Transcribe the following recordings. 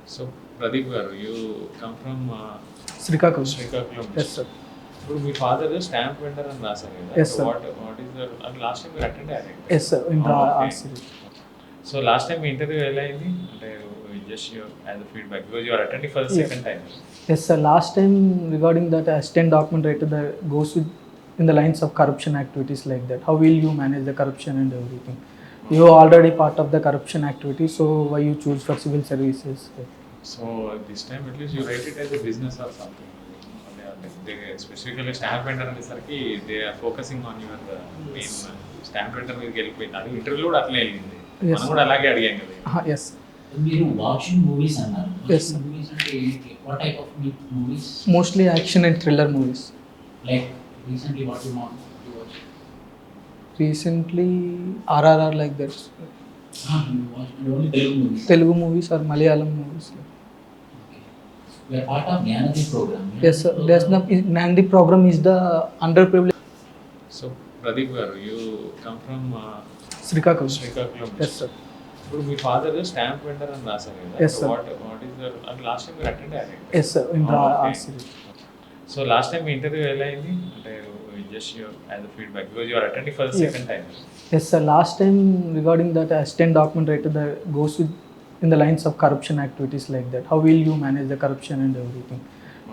So, Pradeep garu, you come from Srikakulam. Srikakulam. Yes, sir. ఇప్పుడు మీ father stamp vendor అని రాశారు కదా. Yes, sir. What is the last time మీరు attend అయ్యారు? Yes, sir. In Oh, okay. art series. So last time మీ interview ఎలా అయింది అంటే just your as a feedback because you are attending for the Yeah. Second time. Yes, sir. Last time regarding that assistant document writer that goes with in the lines of corruption activities like that. How will you manage the corruption and everything? You are already part of the corruption activity, so why you choose for civil services? So this time at least you write it as a business or something. Specifically stamp vendor అనేసరికి they are focusing on your main stamp vendor మీదకి వెళ్ళిపోయింది. అది interview కూడా అట్లే వెళ్ళింది. Yes, మనం కూడా అలాగే అడిగాం కదా. Yes. మీరు వాచింగ్ మూవీస్ అన్నారు. Yes, sir. మూవీస్ అంటే ఏంటి? What type of movies? Mostly action and thriller movies. Like recently what you watch? Recently, RRR like that. You watch only Telugu movies. Telugu movies or Malayalam movies. We are part of Jnanadi program. Yes, sir. There's the Nandi program is the underprivileged. So Pradeep గారు you come from Srikakulam. Srikakulam. Yes, sir. ఇప్పుడు మీ father stamp vendor అని రాశారు కదా. Yes, sir. What is the last time మీరు attend అయ్యారు? Yes, sir. In Oh, okay. art series. So last time మీ interview ఎలా అయింది అంటే just your as a feedback because you are attending for the Yeah. Second time. Yes, sir. Last time regarding that assistant document writer that goes with in the lines of corruption activities like that. How will you manage the corruption and everything?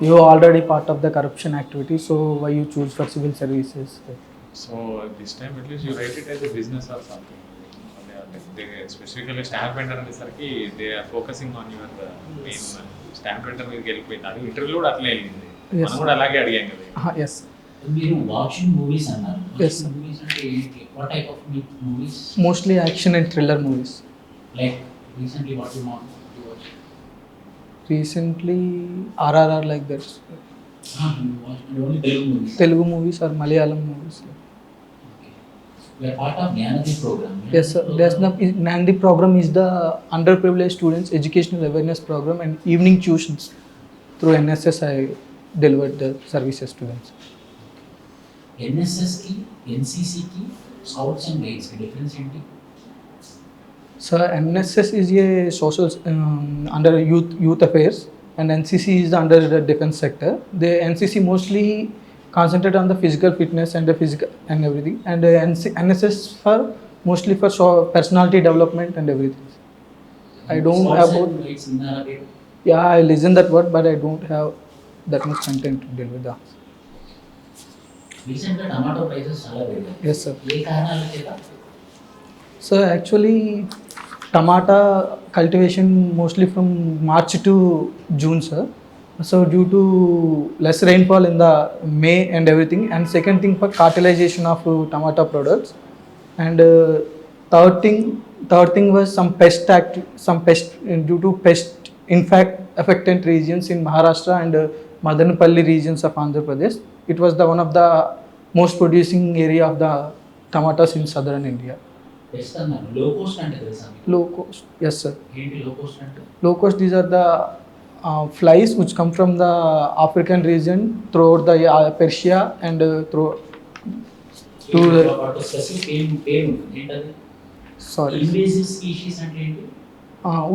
You are already part of the corruption activity, so why you choose for civil services? So this time at least you write it as a business or something. Specifically stamp vendor అనేసరికి they are focusing on your main stamp vendor మీదకి వెళ్ళిపోయింది. అది interview కూడా అట్లే వెళ్ళింది. Yes, మనం కూడా అలాగే అడిగాం కదా. Yes. మీరు వాచింగ్ మూవీస్ అన్నారు. Yes, sir. మూవీస్ అంటే ఏంటి? What type of movies? Mostly action and thriller movies. Like recently what you watch? Recently, RRR like that. You watch only Telugu movies. Telugu movies or Malayalam movies. We are part of Jnanadi program. Yes, sir. There's the Nandi program is the underprivileged students educational awareness program and evening tuitions. Through NSS, I delivered the services to them. NSS కి, NCC కి, scouts and guides కి difference ఏంటి? So NSS is a social under youth affairs, and NCC is under the defense sector. The NCC mostly concentrate on the physical fitness and the physical and everything, and NSS for mostly for personality development and everything. I don't Scouts have and both. Guides విన్నారా మీరు? Yeah, I listen that word, but I don't have that much content to deal with that. Recent గా tomato prices చాలా పెరిగాయి. Yes, sir. ఏ కారణాల చేత? So actually, tomato cultivation mostly from March to June, sir. So due to less rainfall in the May and everything, and second thing for fertilization of tomato products, and third thing was some pest due to pest affected regions in Maharashtra and Madanapalli regions of Andhra Pradesh. It was the one of the most producing area of the tomatoes in southern India. Pest అన్నారు. లో Coast అంటే తెలుసా మీకు? Low cost, yes, sir. ఏంటి లో Coast అంటే? Low cost, these are the flies which come from the African region throughout the Persia and through to the specific పేరు ఉంటుంది. ఏంటది? sorry, ఇన్వేసివ్ స్పీషీస్ అంటే ఏంటి?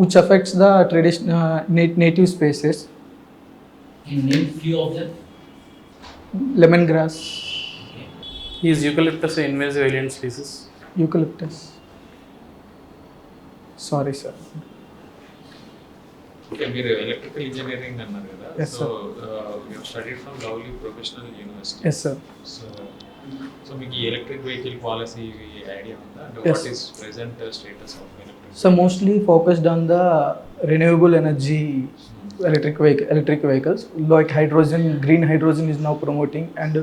which affects the traditional native species. Can you name few of them? Lemongrass, Is eucalyptus an invasive alien species? eucalyptus. Sorry, sir. Okay, మీరు electrical engineering అన్నారు కదా. Yes, so sir. You studied from lovely professional university. Yes, sir. So మీకు ఈ electric vehicle policy idea ఉందా అంటే Yes. What is present status of electric? So mostly focused on the renewable energy electric vehicles like hydrogen, green hydrogen is now promoting, and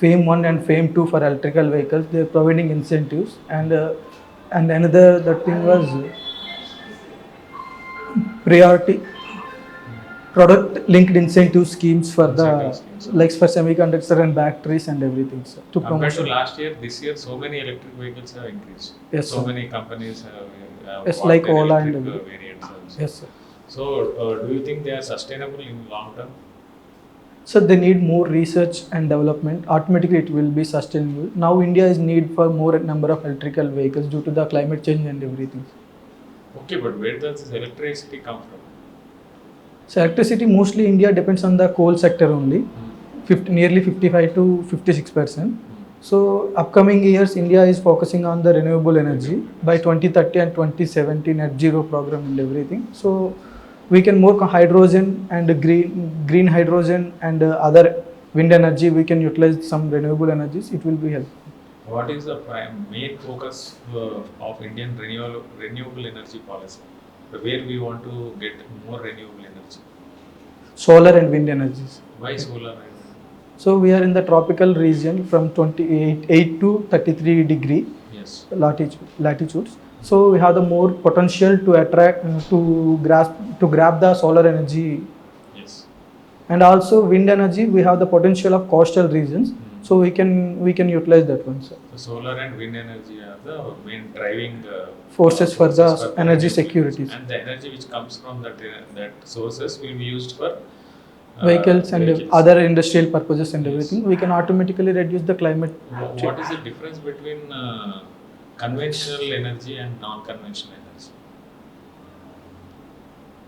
FAME 1 and FAME 2 for electrical vehicles, they are providing incentives, and another that thing was priority product linked incentive schemes for the Incentive schemes. like for semiconductor and batteries and everything, sir, to Compared to promote. last year, this year so many electric vehicles have increased. Yes, So sir. many companies have Yes, bought like their Ola and electric everything. variants also. Yes, sir. So do you think they are sustainable in long term? So they need more research and development. Automatically it will be sustainable. Now India is need for more number of electrical vehicles due to the climate change and everything. Okay, but where does this electricity come from? So electricity, mostly India depends on the coal sector only, nearly 55 to 56%. So upcoming years, India is focusing on the renewable energy by 2030 and 2070 net zero program and everything. So we can more hydrogen and green hydrogen and other wind energy. We can utilize some renewable energies. It will be helpful. What is the main focus of Indian renewable energy policy? Where we want to get more renewable energy? Solar and wind energies. Why solar and wind? So we are in the tropical region from 28 to 33 degree Yes. latitudes. So we have the more potential to attract to grab the solar energy. Yes. And also wind energy, we have the potential of coastal regions. So we can utilize that one, sir. So solar and wind energy are the main driving Forces for the energy renewable security. And the energy which comes from that sources will be used for Vehicles and vehicles. other industrial purposes and Yes. everything. We can automatically reduce the climate What change. is the difference between conventional energy and non-conventional energy?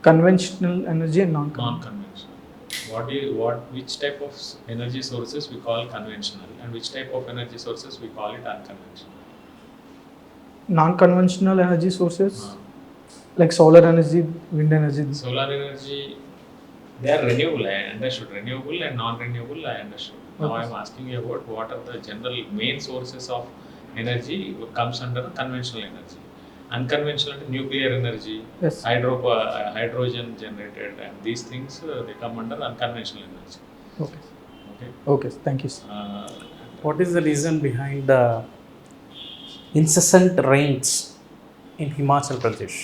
Conventional energy and non-conventional. Non-conventional. Which type of energy sources we call conventional, and which type of energy sources we call it unconventional? Non-conventional energy sources like solar energy, wind energy. Solar energy, they are renewable. I understood. Renewable and non-renewable, I understood. Now I am asking you about what are the general main sources of energy comes under conventional energy. Unconventional nuclear energy, Yes. hydrogen generated, and these things they come under unconventional energy. Okay. Okay. Okay. Thank you, sir. What is the reason behind the incessant rains in Himachal Pradesh?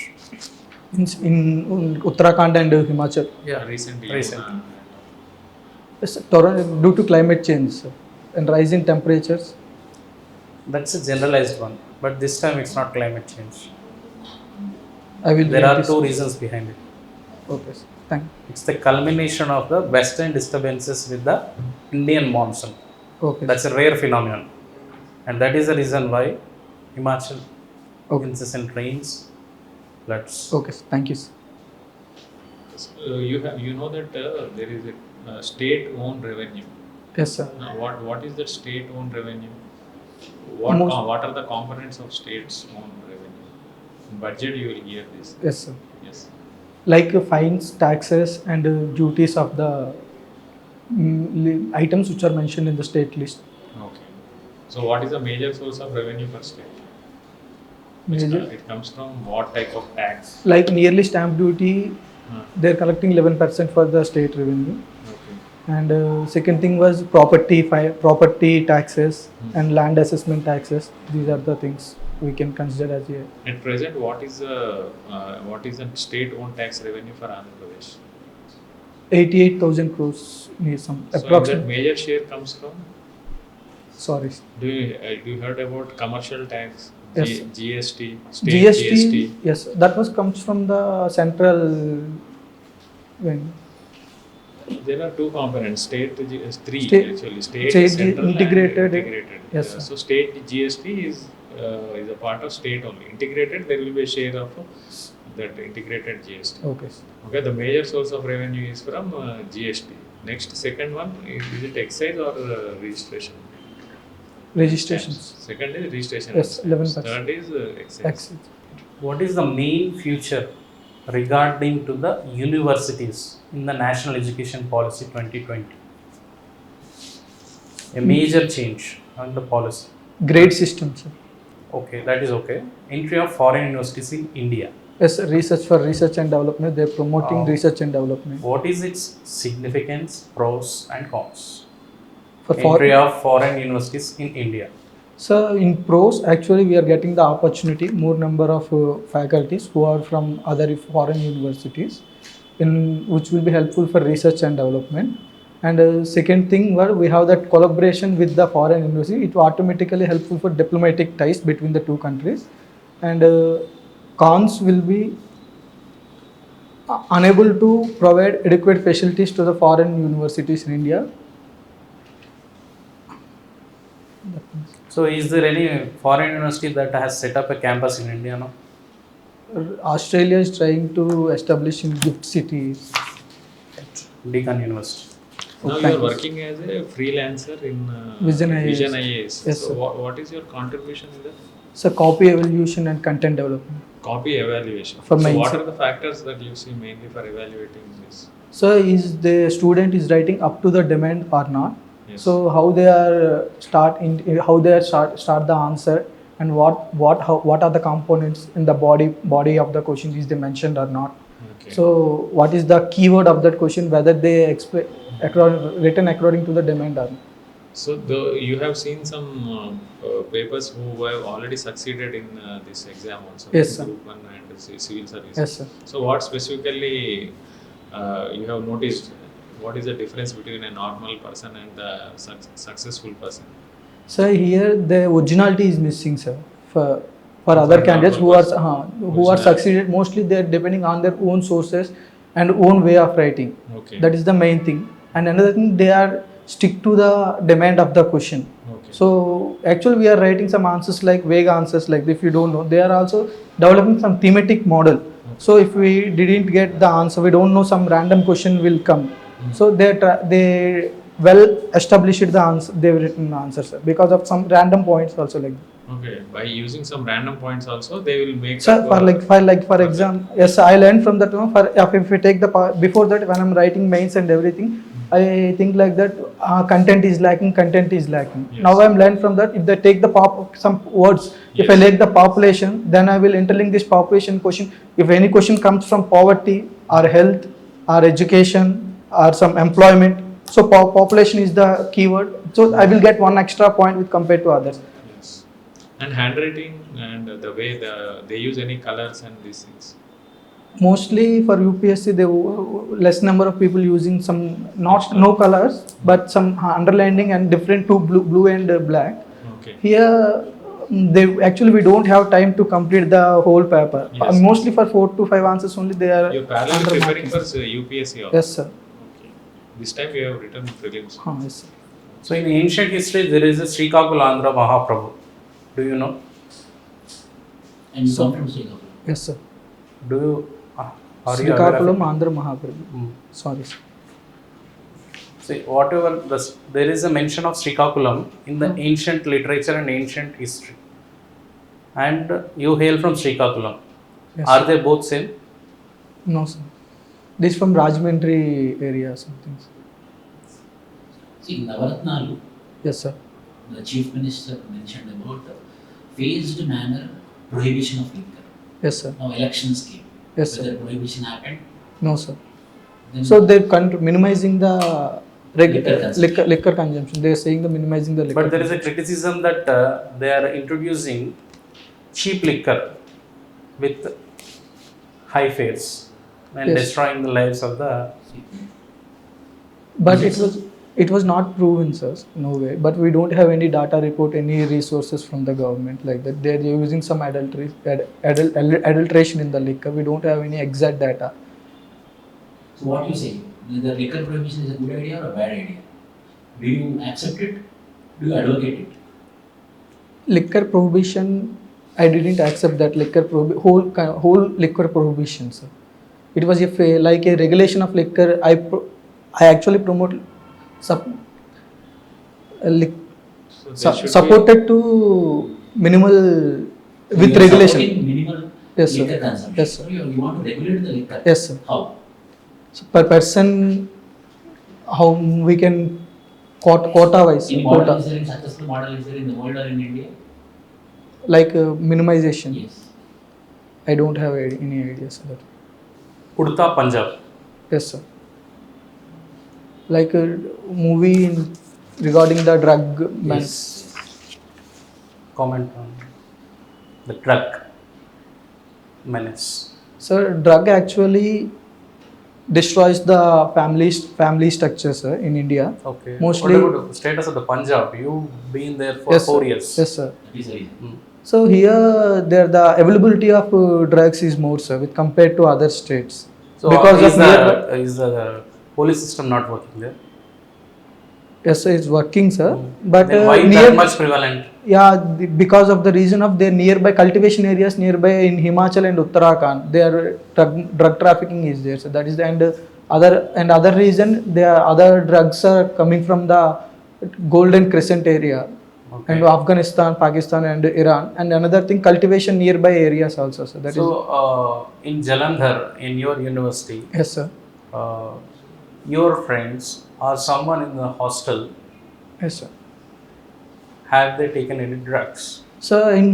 In Uttarakhand and Himachal. Recently. Yes, due to climate change, sir, and rising temperatures. That's a generalized one, but this time it's not climate change. I will. There are two reasons behind it. Okay, sir. Thank. It's the culmination of the western disturbances with the Indian monsoon. Okay. That's a rare phenomenon, and that is the reason why Himachal incessant rains, floods. Okay, sir. Thank you, sir. You know that there is a state-owned revenue. Yes, sir. What is that state-owned revenue? What are the components of states-owned revenue? In budget, you will hear this. Yes, sir. Yes. Like fines, taxes, and duties of the items which are mentioned in the state list. Okay. So, what is the major source of revenue for state? It comes from what type of tax? Like nearly stamp duty, they're collecting 11% for the state revenue. Okay. And second thing was property taxes and land assessment taxes. These are the things we can consider as a. At present, what is the state-owned tax revenue for Andhra Pradesh? 88,000 crores. Some So, approximate. that major share comes from. Sorry. Do you heard about commercial tax? Yes. GST, state GST. Yes, that was comes from the central. When there are two components. Three actually. State central, integrated. and integrated. Yes, sir. So state GST is a part of state only. Integrated, there will be a share of that integrated GST. Okay. Okay, the major source of revenue is from GST. Next, second one is it excise or registration? Registrations. Second is registration. Yes, 11%. Third is excise. Excellent. What is the main future regarding to the universities in the National Education Policy 2020? A major change on the policy. Grade system, sir. Okay, that is okay. Entry of foreign universities in India. Yes, research and development. They're promoting research and development. What is its significance, pros and cons? For Entry of foreign universities in India. So in pros, actually we are getting the opportunity, more number of faculties who are from other foreign universities, which will be helpful for research and development. And second thing, where we have that collaboration with the foreign university, it will automatically helpful for diplomatic ties between the two countries. And cons will be unable to provide adequate facilities to the foreign universities in India. So, is there any foreign university that has set up a campus in India now? Australia is trying to establish in gift cities. Deakin University. Now you thank are you. working as a freelancer in Vision IAS. Vision IAS. Yes, So sir. what is your contribution in that? So copy evaluation and content development. Copy evaluation. For So mains. what are the factors that you see mainly for evaluating this? So is the student is writing up to the demand or not? Yes. So how they are start the answer, and what are the components in the body of the question, is they mentioned or not? Okay. So what is the keyword of that question, whether they written according to the demand or not? So you have seen some papers who have already succeeded in this exam also. Yes, sir. Group 1 and civil service. Yes, sir. So what specifically you have noticed? What is the difference between a normal person and a successful person? So here the originality is missing, sir. For other For candidates who normal are person. who are Originality. succeeded, mostly they are depending on their own sources and own way of writing. Okay. That is the main thing. And another thing, they are stick to the demand of the question. Okay. So actually we are writing some answers like vague answers, like if you don't know, they are also developing some thematic model. So if we didn't get the answer, we don't know, some random question will come. So they well established the answer, they've written the answer, sir, because of some random points also like that. Okay. By using some random points also, they will make. Sir, up, for example, yes, I learned from that one. If we take the before that, when I'm writing mains and everything, I think like that content is lacking. Yes. Now I'm learned from that. If they take the some words, if I Yes. like the population, then I will interlink this population question. If any question comes from poverty or health or education or some employment, so population is the keyword. So I will get one extra point with compared to others. Yes. And handwriting and the way they use any colors and these things. Mostly for UPSC, there less number of people using some no colors, but some underlining and different two blue and black. Okay. Here, we don't have time to complete the whole paper. Yes. Mostly for 4 to 5 answers only they are. You're parallel under preparing marking. for UPSC also. Yes, sir. Okay. This time you have written prelims. Yes, sir. So in ancient history, there is a Srikakulandra Mahaprabhu. Do you know? And you come from Srikakulam. Yes, sir. Do you? Are you aware of Srikakulam it? Andhra Mahaprabhu. Mm. Sorry, sir. See, whatever there is a mention of Srikakulam in the ancient literature and ancient history, and you hail from Srikakulam. Yes, Are sir. they both same? No, sir. This from Rajahmundry area, something. See, Navaratnalu, Yes, sir. the chief minister mentioned about phased manner prohibition of liquor. Yes, sir. Now elections came. Yes, sir. Whether prohibition happened, No, sir. then So they're minimizing the Liquor consumption. liquor consumption. They're saying the minimizing the liquor. But there is a criticism that they are introducing cheap liquor with high fares and Yes. destroying the lives of the. But it was not proven, sir. No way. But we don't have any data report, any resources from the government like that. They're using some adulteration in the liquor. We don't have any exact data. so what you say? The liquor prohibition is a good idea or a bad idea? Do you accept it? Do you advocate it? Liquor prohibition, I didn't accept that whole liquor prohibition, sir. It was like a regulation of liquor. I actually promote So there should supported to minimal So with you are regulation. supporting minimal Yes, sir. liquor consumption. Yes, sir. So you want to regulate the liquor. Yes, sir. How? So per person, how we can quota wise, Any model is there, in successful model is there in the world or in India? like minimization. Yes. I don't have any idea, sir. Udta Punjab. Yes, sir. Like a movie regarding the drug ban. Yes. Comment on the drug menace. Sir, drug actually destroys the family structure, sir, in India. Okay. Mostly- What about the status of the Punjab? You've been there for Yes, 4 sir. years. Yes, sir. That is the reason. Mm. So here, the availability of drugs is more, sir, with compared to other states. So Because is of is the police system not working there? Yes, sir, it's working, sir. But Then why that much prevalent? yeah, because of the reason of their nearby cultivation areas nearby in Himachal and Uttarakhand, their drug trafficking is there. So that is the, and Other reason, there are other drugs are coming from the Golden Crescent area Okay. and Afghanistan, Pakistan, and Iran. And another thing, cultivation nearby areas also. So that is in Jalandhar, in your university, yes, sir. uh, your friends or someone in the hostel, Yes, sir. have they taken any drugs? So in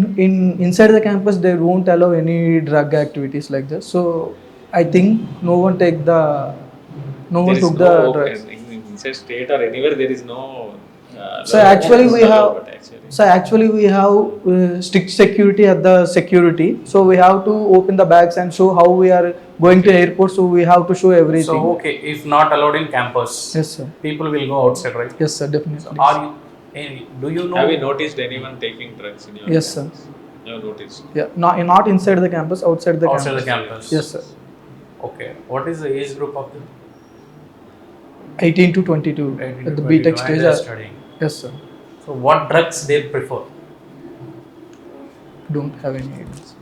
inside the campus, they won't allow any drug activities like this. So I think no one took There is the no drugs. in inside state or anywhere there is no. So actually we have but actually. so actually we have strict security at the security. So we have to open the bags and show how we are going to airport. So we have to show everything. So okay, if not allowed in campus, Yes, sir. people will go outside, right? Yes, sir. So Definitely. are you? Do you know? Have you noticed anyone taking drugs in your Yes, sir. campus? You have noticed. Yeah. Not inside the campus. Outside the Outside campus. the campus. Yes, sir. Okay. What is the age group of them? 18 to 22 18 at to the 22, BTech and stage. they are studying. Yes, sir. So what drugs they prefer? Don't have any ideas.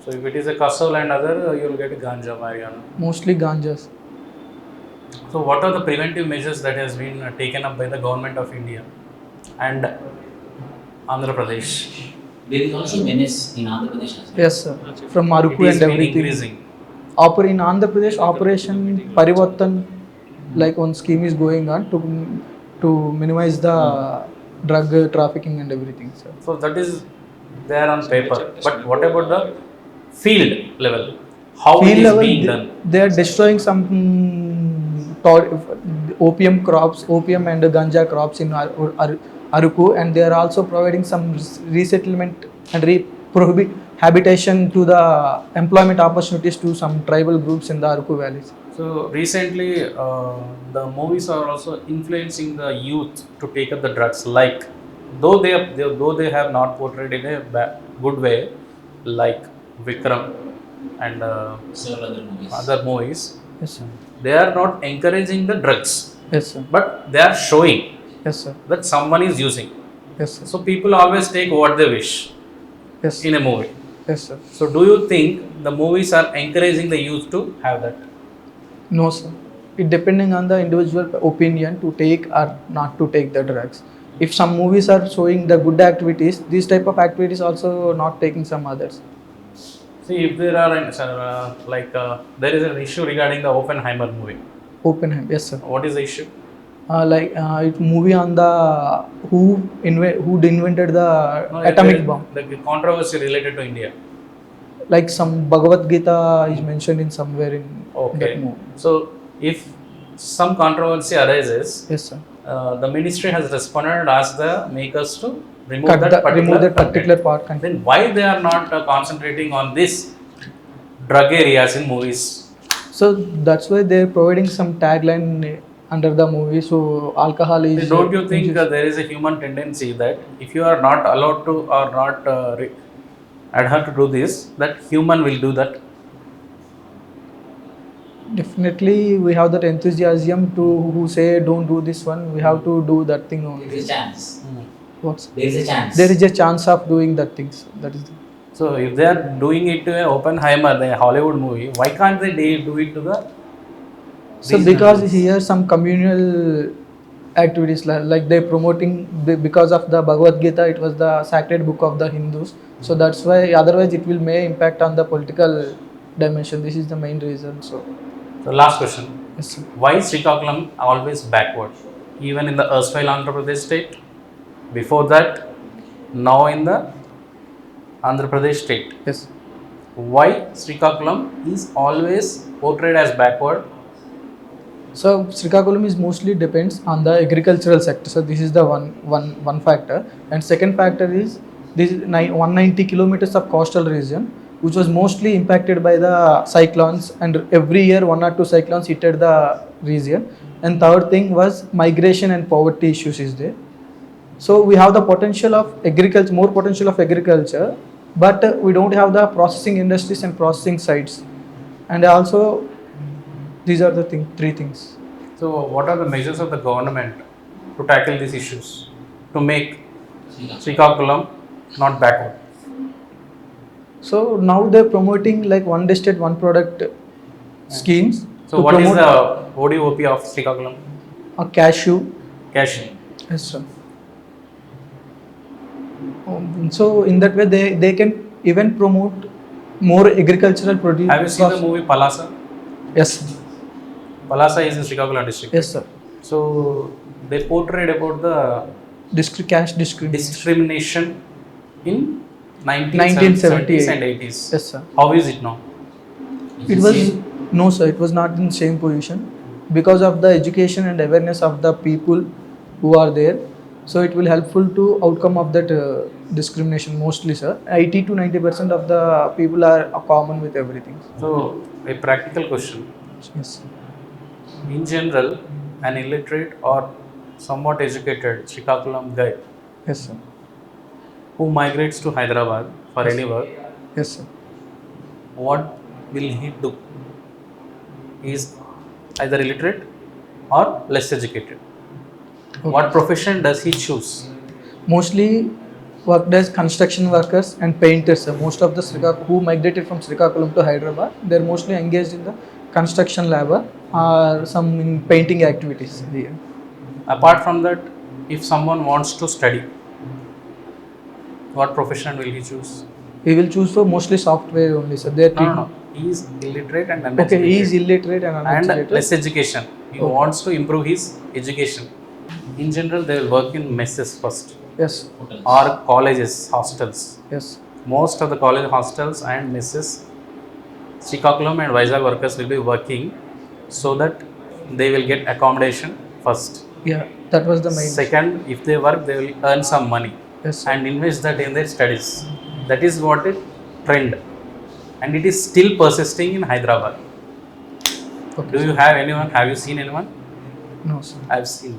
So if it is a castle and other, you will get ganja, marijuana. Mostly ganjas. So what are the preventive measures that has been taken up by the government of India and Andhra Pradesh? There is also menace in Andhra Pradesh as well. Yes, sir. From It Maruku is and been everything. increasing. In Andhra Pradesh, Operation Parivartan, like one scheme is going on to minimize the drug trafficking and everything, sir. So that is there on paper. But what about the field level? How it Field is level, being done? they are destroying some opium crops, opium and ganja crops in Aruku, and they are also providing some resettlement and prohibit habitation to the employment opportunities to some tribal groups in the Aruku valleys. So recently, the movies are also influencing the youth to take up the drugs. Like, though they have not portrayed in a good way, like Vikram and Several other movies. other movies, Yes, sir. they are not encouraging the drugs, Yes, sir. but they are showing Yes, sir. that someone is using. Yes, sir. So people always take what they wish Yes, in a movie. yes, sir. So do you think the movies are encouraging the youth to have that? No, sir. It depending on the individual opinion to take or not to take the drugs. If some movies are showing the good activities, these type of activities also not taking some others. See, if there are there is an issue regarding the Oppenheimer movie. Oppenheimer, yes, sir. What is the issue? It movie on the who invented the No, atomic there- bomb. The controversy related to India. Like some Bhagavad Gita is mentioned in somewhere in that Okay. movie. So if some controversy arises, Yes, sir. the ministry has responded and asked the makers to remove Remove that content. particular part. Content. Then why they are not concentrating on this drug areas in movies? So that's why they're providing some tagline under the movie. So alcohol is. Don't you think there is a human tendency that if you are not allowed to or not adhere to do this, that human will do that? Definitely, we have that enthusiasm to who say don't do this one. We have to do that thing There only. is a chance. What's There is a chance. there is a chance of doing that things. That is. So if they are doing it to a Oppenheimer, the Hollywood movie, why can't they do it to the? So these because movies? here some communal activities like they promoting because of the Bhagavad Gita, it was the sacred book of the Hindus. So that's why otherwise it will may impact on the political dimension. This is the main reason. So So last question. yes, sir. Why is Srikakulam always backward? Even in the erstwhile Andhra Pradesh state, before that, now in the Andhra Pradesh state. Yes. Why Srikakulam is always portrayed as backward? So Srikakulam is mostly depends on the agricultural sector. So this is the one factor. And second factor is this 190 kilometers of coastal region, which was mostly impacted by the cyclones, and every year 1 or 2 cyclones hit the region. And third thing was migration and poverty issues is there. So we have the potential of agriculture, more potential of agriculture, but we don't have the processing industries and processing sites. And also these are the three things. So what are the measures of the government to tackle these issues, to make Srikakulam not backward? So now they're promoting like one district, one product schemes, So To what is promote- the ODOP of Srikakulam? A cashew. Cashew. Yes, sir. So in that way, they can even promote more agricultural produce. Have you seen the movie Palasa? Yes, sir. Palasa is in Srikakulam district. Yes, sir. So they portrayed about the Cash discrimination. discrimination in 1978 and 80s. Yes, sir. How is it now? It was no, sir. It was not in same position because of the education and awareness of the people who are there. So it will helpful to outcome of that discrimination mostly, sir. 80 to 90% of the people are common with everything. So a practical question. Yes. In general, an illiterate or somewhat educated Srikakulam guy Yes, sir. who migrates to Hyderabad for Yes. any work, Yes, sir. what will he do? He is either illiterate or less educated. Okay. What profession does he choose? Mostly worked as construction workers and painters, sir. Most of the who migrated from Srikakulam to Hyderabad, they're mostly engaged in the construction labor or some in painting activities here. Apart from that, if someone wants to study, what profession will he choose? He will choose for mostly software only, sir. They're No. He is illiterate and uneducated. Okay, he is illiterate and And uneducated. less education. He Okay. wants to improve his education. In general, they will work in messes first, Yes, Hotels. or colleges, hostels. yes, Most of the college hostels and messes, Srikakulam and Vizag workers will be working so that they will get accommodation first. yeah. That was the main. Second, if they work, they will earn some money Yes, sir. and invest that in their studies. That is what is trend, and it is still persisting in Hyderabad. Okay. Do you have anyone? Have you seen anyone? No, sir. I have seen.